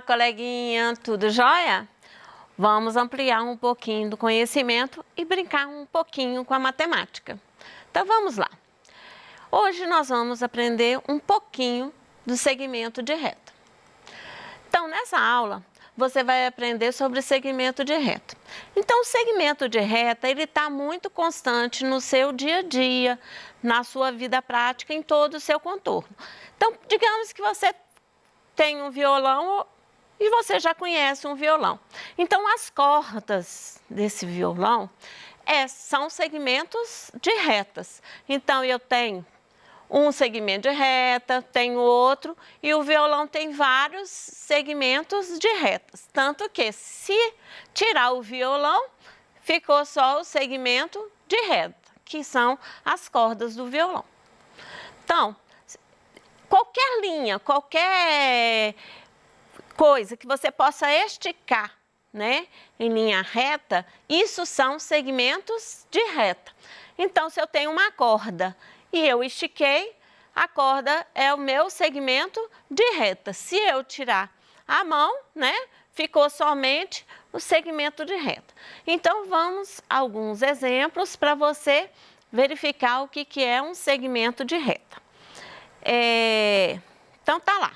coleguinha, tudo jóia? Vamos ampliar um pouquinho do conhecimento e brincar um pouquinho com a matemática. Então vamos lá. Hoje nós vamos aprender um pouquinho do segmento de reta. Então nessa aula você vai aprender sobre o segmento de reta. Então o segmento de reta ele está muito constante no seu dia a dia, na sua vida prática, em todo o seu contorno. Então digamos que você tem um violão e você já conhece um violão. Então, as cordas desse violão são segmentos de retas. Então, eu tenho um segmento de reta, tenho outro, e o violão tem vários segmentos de retas. Tanto que, se tirar o violão, ficou só o segmento de reta, que são as cordas do violão. Então, qualquer linha, qualquer coisa que você possa esticar, né, em linha reta, isso são segmentos de reta. Então, se eu tenho uma corda e eu estiquei, a corda é o meu segmento de reta. Se eu tirar a mão, né, ficou somente o segmento de reta. Então, vamos a alguns exemplos para você verificar o que é um segmento de reta. Então, tá lá.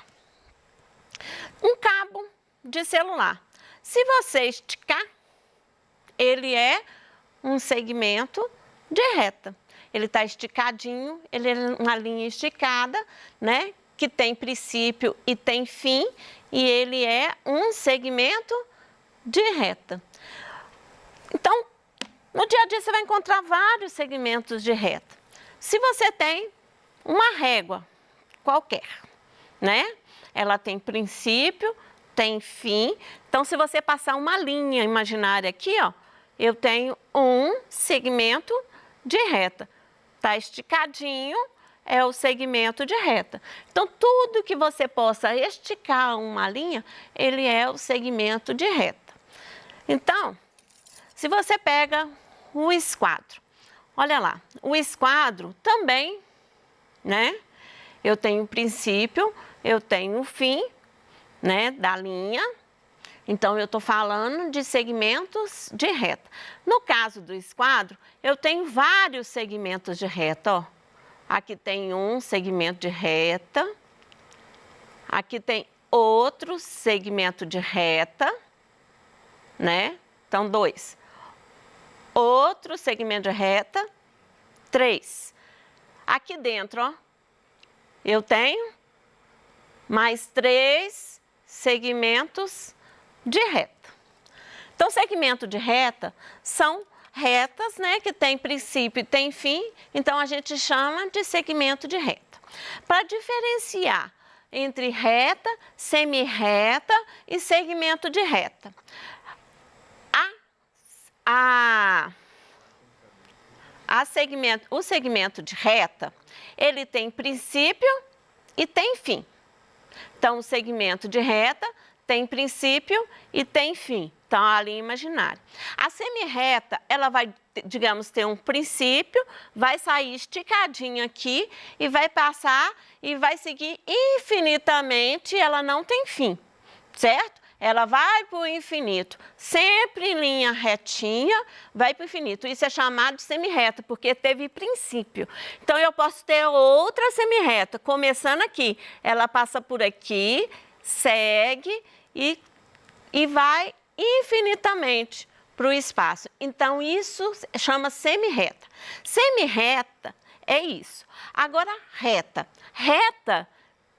Um cabo de celular. Se você esticar, ele é um segmento de reta. Ele está esticadinho, ele é uma linha esticada, né? Que tem princípio e tem fim, e ele é um segmento de reta. Então, no dia a dia você vai encontrar vários segmentos de reta. Se você tem uma régua qualquer, né? Ela tem princípio, tem fim. Então, se você passar uma linha imaginária aqui, ó, eu tenho um segmento de reta. Tá esticadinho, é o segmento de reta. Então, tudo que você possa esticar uma linha, ele é o segmento de reta. Então, se você pega o esquadro, olha lá, o esquadro também, né? Eu tenho o princípio, eu tenho o fim, né, da linha. Então, eu estou falando de segmentos de reta. No caso do esquadro, eu tenho vários segmentos de reta, ó. Aqui tem um segmento de reta. Aqui tem outro segmento de reta, né? Então, 2. Outro segmento de reta, 3. Aqui dentro, ó, eu tenho mais 3 segmentos de reta. Então, segmento de reta são retas, né, que tem princípio e tem fim, então a gente chama de segmento de reta. Para diferenciar entre reta, semirreta e segmento de reta, o segmento de reta, ele tem princípio e tem fim. Então, o segmento de reta tem princípio e tem fim. Então, a linha imaginária. A semirreta, ela vai, digamos, ter um princípio, vai sair esticadinha aqui e vai passar e vai seguir infinitamente, ela não tem fim, certo? Ela vai para o infinito, sempre em linha retinha, vai para o infinito. Isso é chamado de semirreta, porque teve princípio. Então, eu posso ter outra semirreta, começando aqui. Ela passa por aqui, segue e vai infinitamente para o espaço. Então, isso chama semirreta. Semirreta é isso. Agora, reta. Reta,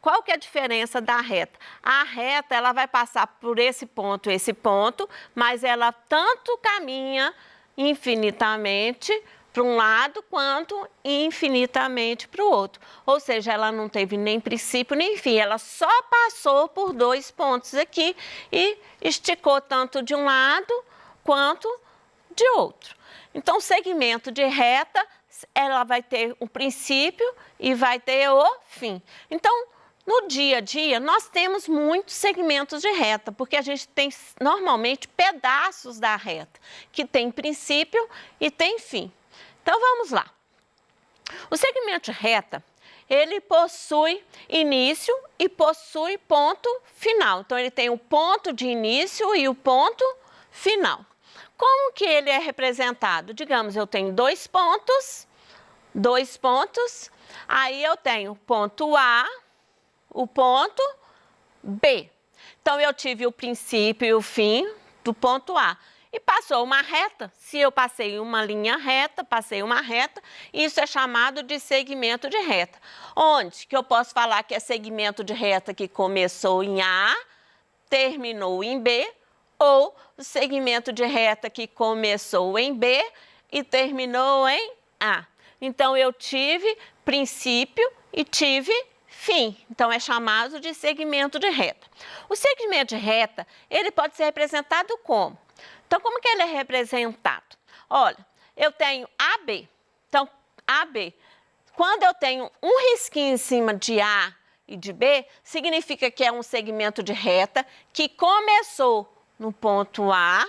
qual que é a diferença da reta? A reta, ela vai passar por esse ponto, mas ela tanto caminha infinitamente para um lado quanto infinitamente para o outro. Ou seja, ela não teve nem princípio nem fim, ela só passou por 2 pontos aqui e esticou tanto de um lado quanto de outro. Então, o segmento de reta, ela vai ter o princípio e vai ter o fim. Então, no dia a dia, nós temos muitos segmentos de reta, porque a gente tem normalmente pedaços da reta, que tem princípio e tem fim. Então, vamos lá. O segmento de reta, ele possui início e possui ponto final. Então, ele tem o ponto de início e o ponto final. Como que ele é representado? Digamos, eu tenho dois pontos, aí eu tenho o ponto A, o ponto B. Então, eu tive o princípio e o fim do ponto A. E passou uma reta. Se eu passei uma linha reta, isso é chamado de segmento de reta. Onde que eu posso falar que é segmento de reta que começou em A, terminou em B, ou o segmento de reta que começou em B e terminou em A. Então, eu tive princípio e tive fim. Então, é chamado de segmento de reta. O segmento de reta, ele pode ser representado como? Então, como que ele é representado? Olha, eu tenho AB. Então, AB, quando eu tenho um risquinho em cima de A e de B, significa que é um segmento de reta que começou no ponto A,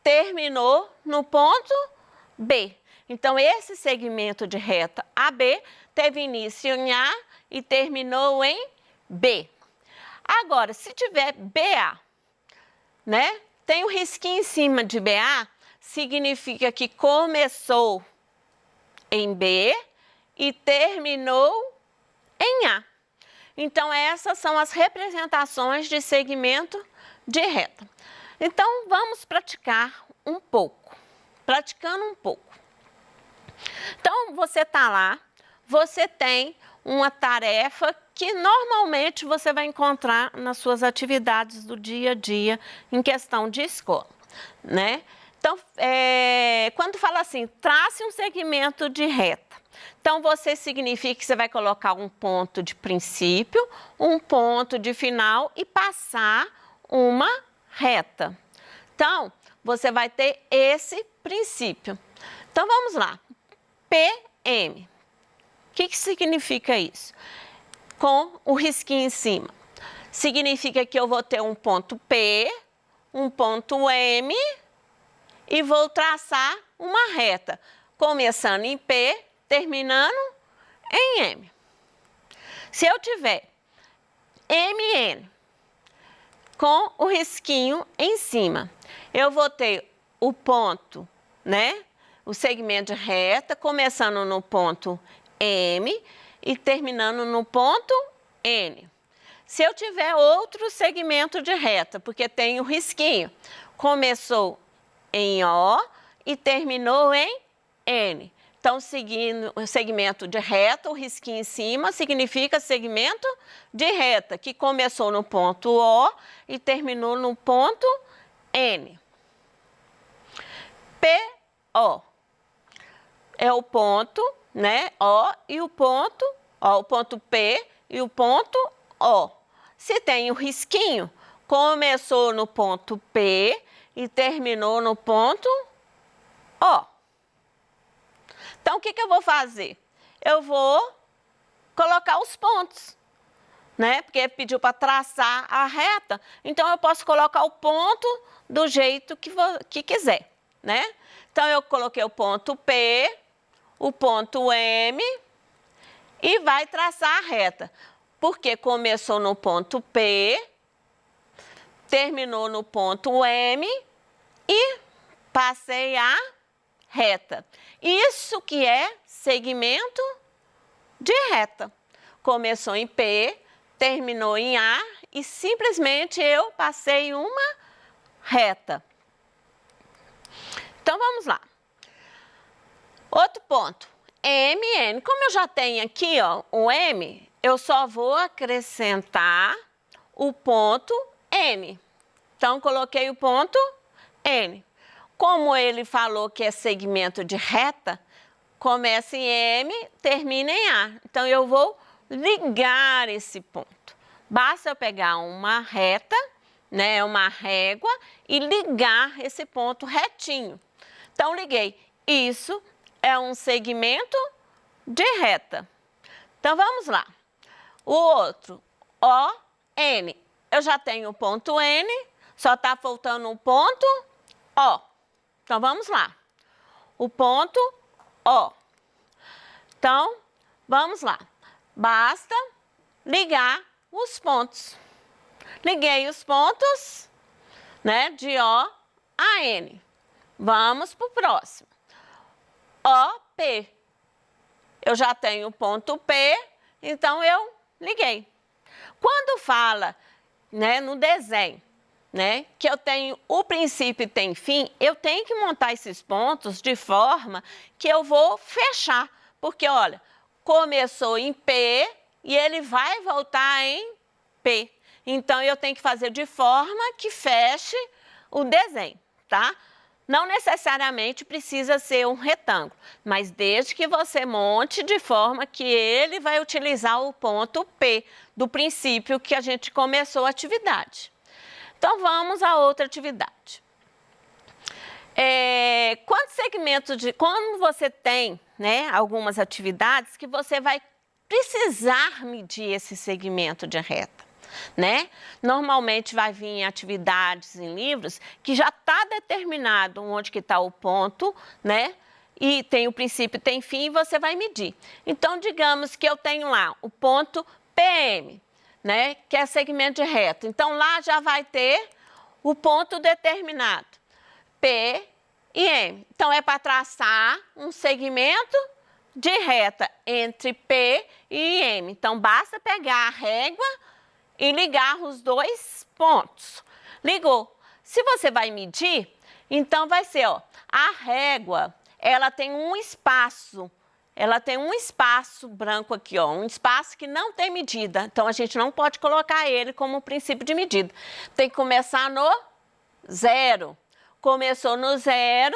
terminou no ponto B. Então, esse segmento de reta AB teve início em A e terminou em B. Agora, se tiver BA, né? Tem um risquinho em cima de BA, significa que começou em B e terminou em A. Então, essas são as representações de segmento de reta. Então, vamos praticar um pouco. Praticando um pouco. Então, você está lá, você tem uma tarefa que normalmente você vai encontrar nas suas atividades do dia a dia em questão de escola, né? Então, quando fala assim, trace um segmento de reta. Então, você significa que você vai colocar um ponto de princípio, um ponto de final e passar uma reta. Então, você vai ter esse princípio. Então, vamos lá. PM. O que significa isso? Com o risquinho em cima. Significa que eu vou ter um ponto P, um ponto M e vou traçar uma reta, começando em P, terminando em M. Se eu tiver MN com o risquinho em cima, eu vou ter o ponto, né? O segmento de reta, começando no ponto M e terminando no ponto N. Se eu tiver outro segmento de reta, porque tem o risquinho, começou em O e terminou em N. Então, seguindo o segmento de reta, o risquinho em cima significa segmento de reta, que começou no ponto O e terminou no ponto N. PO é o ponto, né? O e o ponto P e o ponto O. Se tem o risquinho, começou no ponto P e terminou no ponto O. Então, o que eu vou fazer? Eu vou colocar os pontos, né? Porque pediu para traçar a reta, então eu posso colocar o ponto do jeito que quiser, né? Então, eu coloquei o ponto P, o ponto M e vai traçar a reta. Porque começou no ponto P, terminou no ponto M e passei a reta. Isso que é segmento de reta. Começou em P, terminou em A e simplesmente eu passei uma reta. Então, vamos lá. Outro ponto, MN. Como eu já tenho aqui, ó, o M, eu só vou acrescentar o ponto N. Então, coloquei o ponto N. Como ele falou que é segmento de reta, começa em M, termina em A. Então, eu vou ligar esse ponto. Basta eu pegar uma reta, né, uma régua, e ligar esse ponto retinho. Então, liguei. Isso é um segmento de reta. Então, vamos lá. O outro, ON. Eu já tenho o ponto N, só está faltando o ponto O. Então, vamos lá. O ponto O. Então, vamos lá. basta ligar os pontos. Liguei os pontos, né, de O a N. Vamos para o próximo. OP. Eu já tenho o ponto P, então eu liguei. Quando fala, né, no desenho, né, que eu tenho o princípio e tem fim, eu tenho que montar esses pontos de forma que eu vou fechar. Porque, olha, começou em P e ele vai voltar em P. Então, eu tenho que fazer de forma que feche o desenho, tá? Não necessariamente precisa ser um retângulo, mas desde que você monte de forma que ele vai utilizar o ponto P do princípio que a gente começou a atividade. Então, vamos a outra atividade. Quantos segmentos quando você tem, né, algumas atividades que você vai precisar medir esse segmento de reta, né? Normalmente vai vir em atividades em livros que já está determinado onde que está o ponto, né? E tem o princípio, tem fim, e você vai medir. Então, digamos que eu tenho lá o ponto PM, né? Que é segmento de reta. Então, lá já vai ter o ponto determinado, P e M. Então, é para traçar um segmento de reta entre P e M. Então, basta pegar a régua e ligar os dois pontos. Ligou. Se você vai medir, então vai ser, ó, a régua, ela tem um espaço branco aqui, ó, um espaço que não tem medida. Então, a gente não pode colocar ele como princípio de medida. Tem que começar no zero. Começou no zero,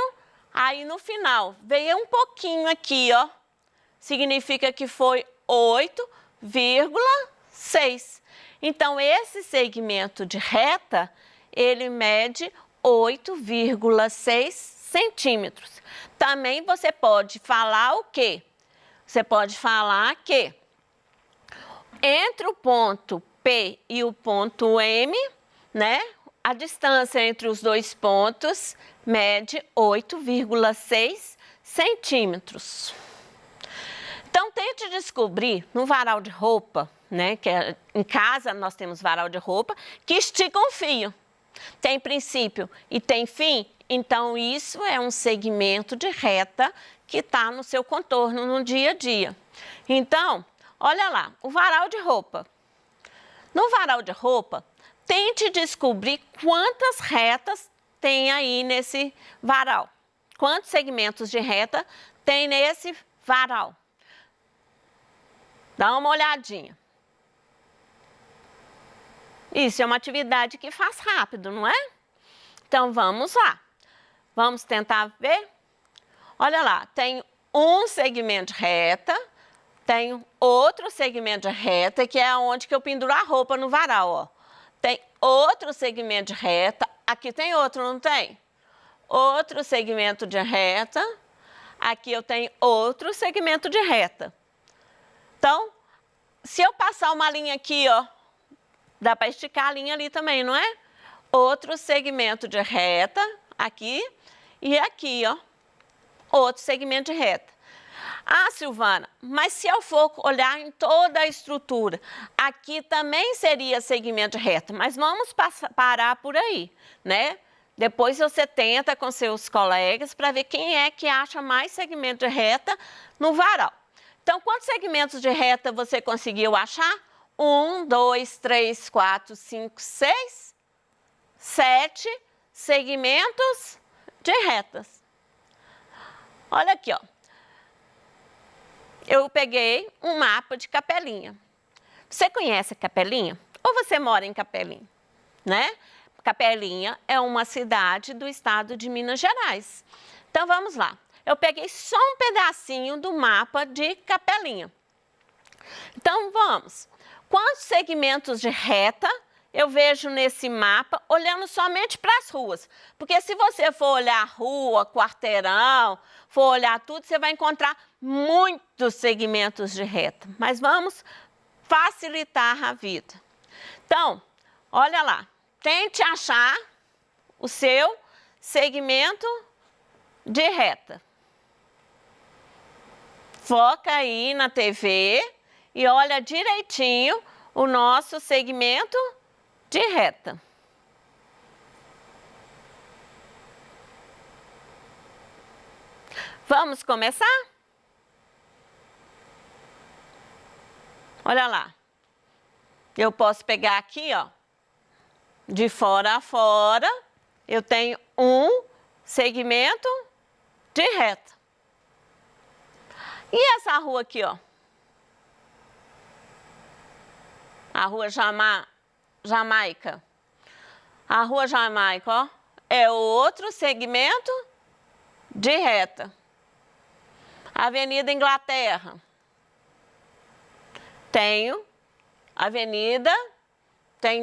aí no final, veio um pouquinho aqui, ó, significa que foi 8,6. Então, esse segmento de reta, ele mede 8,6 centímetros. Também você pode falar o quê? Você pode falar que entre o ponto P e o ponto M, né? A distância entre os dois pontos mede 8,6 centímetros. Então, tente descobrir no varal de roupa, né, que em casa nós temos varal de roupa, que estica um fio. Tem princípio e tem fim, então isso é um segmento de reta que está no seu contorno no dia a dia. Então, olha lá, o varal de roupa. No varal de roupa, tente descobrir quantas retas tem aí nesse varal. Quantos segmentos de reta tem nesse varal? Dá uma olhadinha. Isso é uma atividade que faz rápido, não é? Então, vamos lá. Vamos tentar ver? Olha lá, tem um segmento de reta, tem outro segmento de reta, que é onde que eu penduro a roupa no varal, ó. Tem outro segmento de reta, aqui tem outro, não tem? Outro segmento de reta, aqui eu tenho outro segmento de reta. Então, se eu passar uma linha aqui, ó, dá para esticar a linha ali também, não é? Outro segmento de reta, aqui, e aqui, ó, outro segmento de reta. Ah, Silvana, mas se eu for olhar em toda a estrutura, aqui também seria segmento de reta, mas vamos parar por aí, né? Depois você tenta com seus colegas para ver quem é que acha mais segmento de reta no varal. Então, quantos segmentos de reta você conseguiu achar? 1, 2, 3, 4, 5, 6, 7 segmentos de retas. Olha aqui, ó. Eu peguei um mapa de Capelinha. Você conhece Capelinha? Ou você mora em Capelinha, né? Capelinha é uma cidade do estado de Minas Gerais. Então, vamos lá. Eu peguei só um pedacinho do mapa de Capelinha. Então, vamos. Quantos segmentos de reta eu vejo nesse mapa, olhando somente para as ruas? Porque se você for olhar rua, quarteirão, for olhar tudo, você vai encontrar muitos segmentos de reta. Mas vamos facilitar a vida. Então, olha lá. Tente achar o seu segmento de reta. Foca aí na TV e olha direitinho o nosso segmento de reta. Vamos começar? Olha lá. Eu posso pegar aqui, ó, de fora a fora, eu tenho um segmento de reta. E essa rua aqui, ó? A rua Jamaica. A rua Jamaica, ó, é outro segmento de reta. Avenida Inglaterra. Tem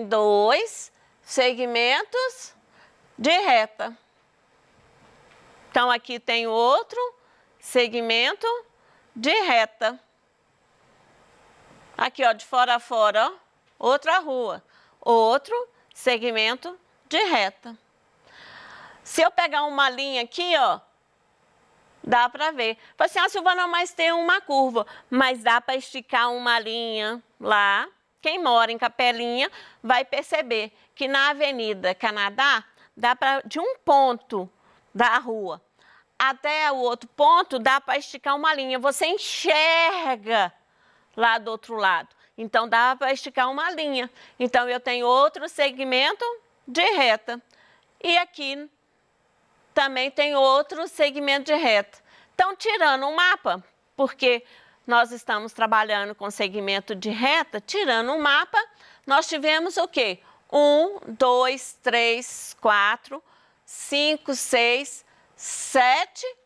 dois segmentos de reta. Então, aqui tem outro segmento de reta. Aqui, ó, de fora a fora, ó, outra rua, outro segmento de reta. Se eu pegar uma linha aqui, ó, dá para ver. Fala assim, Silvana, mas tem uma curva, mas dá para esticar uma linha lá. Quem mora em Capelinha vai perceber que na Avenida Canadá, dá para de um ponto da rua até o outro ponto, dá para esticar uma linha. Você enxerga lá do outro lado. Então, dá para esticar uma linha. Então, eu tenho outro segmento de reta. E aqui também tem outro segmento de reta. Então, tirando o mapa, porque nós estamos trabalhando com segmento de reta, tirando o mapa, nós tivemos o quê? 1, 2, 3, 4, 5, 6, 7,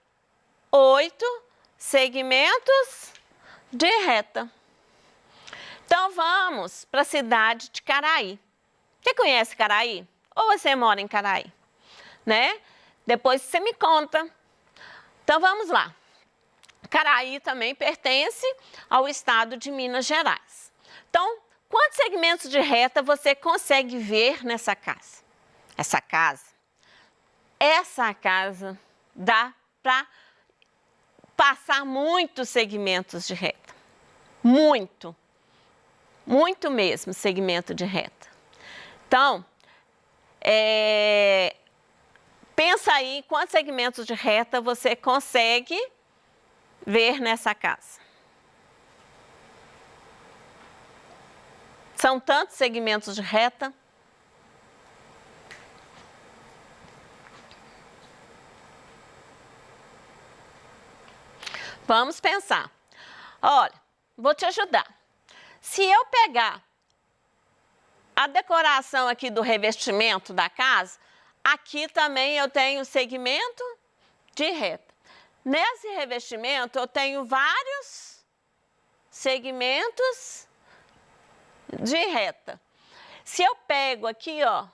8 segmentos de reta. Então, vamos para a cidade de Caraí. Você conhece Caraí? Ou você mora em Caraí? Né? Depois você me conta. Então, vamos lá. Caraí também pertence ao estado de Minas Gerais. Então, quantos segmentos de reta você consegue ver nessa casa? Essa casa dá para passar muitos segmentos de reta. Muito mesmo segmento de reta. Então, pensa aí quantos segmentos de reta você consegue ver nessa casa. São tantos segmentos de reta. Vamos pensar. Olha, vou te ajudar. Se eu pegar a decoração aqui do revestimento da casa, aqui também eu tenho segmento de reta. Nesse revestimento eu tenho vários segmentos de reta. Se eu pego aqui, ó,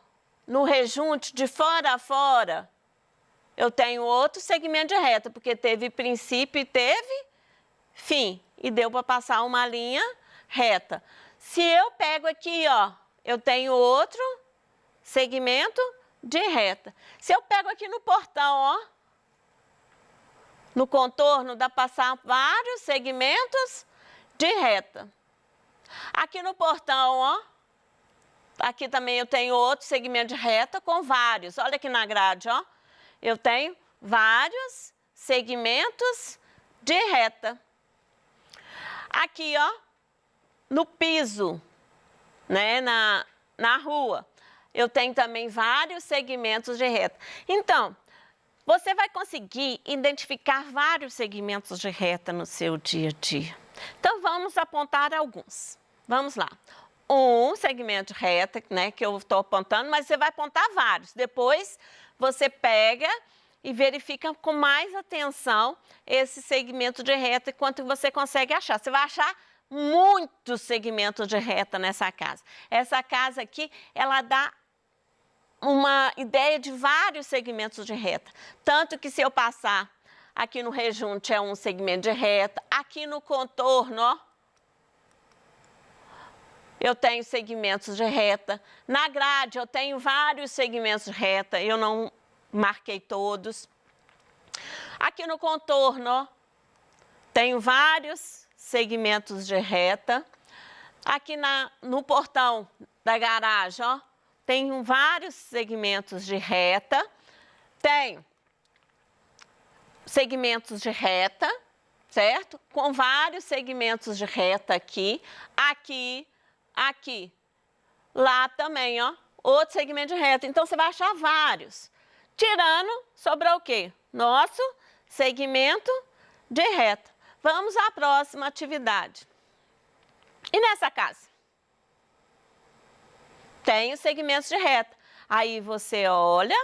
no rejunte de fora a fora, eu tenho outro segmento de reta, porque teve princípio e teve fim, e deu para passar uma linha reta. Se eu pego aqui, ó, eu tenho outro segmento de reta. Se eu pego aqui no portão, ó, no contorno, dá para passar vários segmentos de reta. Aqui no portão, ó, aqui também eu tenho outro segmento de reta com vários. Olha aqui na grade, ó, eu tenho vários segmentos de reta. Aqui, ó, no piso, né, na rua, eu tenho também vários segmentos de reta. Então, você vai conseguir identificar vários segmentos de reta no seu dia a dia. Então, vamos apontar alguns. Vamos lá. Um segmento de reta, né, que eu estou apontando, mas você vai apontar vários. Depois, você pega e verifica com mais atenção esse segmento de reta e quanto você consegue achar. Você vai achar muitos segmentos de reta nessa casa. Essa casa aqui, ela dá uma ideia de vários segmentos de reta. Tanto que se eu passar aqui no rejunte é um segmento de reta, aqui no contorno, ó, eu tenho segmentos de reta. Na grade eu tenho vários segmentos de reta, eu não marquei todos. Aqui no contorno, ó, tenho vários segmentos de reta. Aqui no portão da garagem, ó, tem vários segmentos de reta. Tem segmentos de reta, certo? Com vários segmentos de reta aqui, aqui, aqui. Lá também, ó, outro segmento de reta. Então, você vai achar vários. Tirando, sobrou o quê? Nosso segmento de reta. Vamos à próxima atividade. E nessa casa? Tem os segmentos de reta. Aí você olha,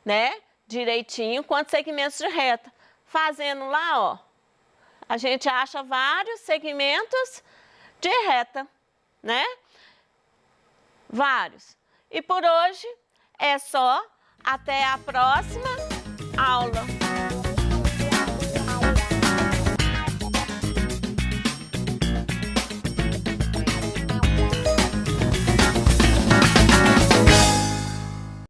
né, direitinho quantos segmentos de reta. Fazendo lá, ó, a gente acha vários segmentos de reta, né? Vários. E por hoje é só. Até a próxima aula.